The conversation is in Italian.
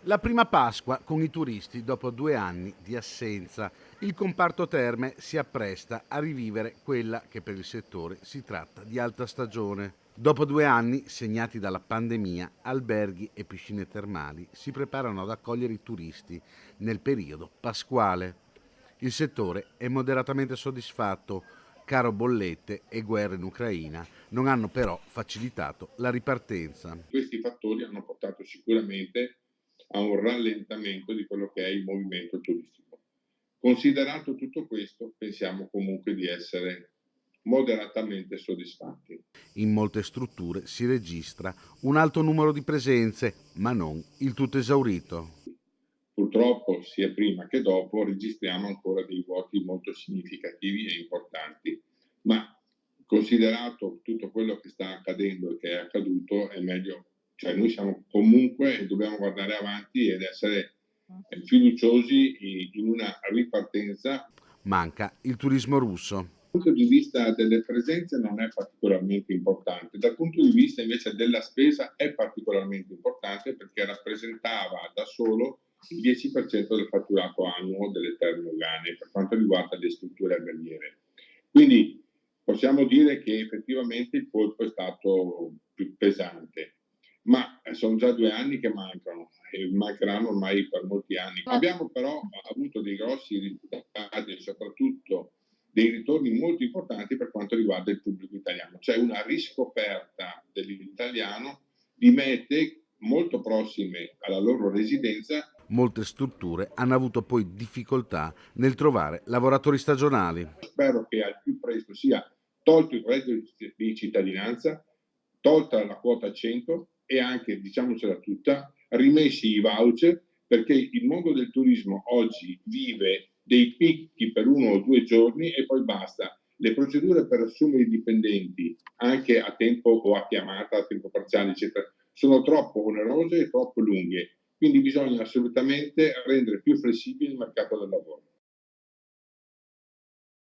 La prima Pasqua con i turisti dopo 2 anni di assenza. Il comparto terme si appresta a rivivere quella che per il settore si tratta di alta stagione. Dopo 2 anni segnati dalla pandemia, alberghi e piscine termali si preparano ad accogliere i turisti nel periodo pasquale. Il settore è moderatamente soddisfatto. Caro bollette e guerra in Ucraina non hanno però facilitato la ripartenza. Questi fattori hanno portato sicuramente a un rallentamento di quello che è il movimento turistico. Considerato tutto questo, pensiamo comunque di essere moderatamente soddisfatti. In molte strutture si registra un alto numero di presenze, ma non il tutto esaurito. Purtroppo, sia prima che dopo, registriamo ancora dei vuoti molto significativi e importanti, ma considerato tutto quello che sta accadendo e che è accaduto, è meglio, cioè noi siamo comunque e dobbiamo guardare avanti ed essere fiduciosi in una ripartenza. Manca il turismo russo. Dal punto di vista delle presenze non è particolarmente importante, dal punto di vista invece della spesa è particolarmente importante perché rappresentava da solo il 10% del fatturato annuo delle terme euganee per quanto riguarda le strutture alberghiere. Quindi possiamo dire che effettivamente il colpo è stato più pesante, ma sono già 2 anni che mancano e mancheranno ormai per molti anni. Abbiamo però avuto dei grossi risultati e soprattutto dei ritorni molto importanti per quanto riguarda il pubblico italiano. C'è una riscoperta dell'italiano di mete molto prossime alla loro residenza. Molte strutture hanno avuto poi difficoltà nel trovare lavoratori stagionali. Spero che al più presto sia tolto il reddito di cittadinanza, tolta la quota 100 e anche, diciamocela tutta, rimessi i voucher perché il mondo del turismo oggi vive dei picchi per 1 o 2 giorni e poi basta. Le procedure per assumere i dipendenti, anche a tempo o a chiamata, a tempo parziale, eccetera, sono troppo onerose e troppo lunghe. Quindi bisogna assolutamente rendere più flessibile il mercato del lavoro.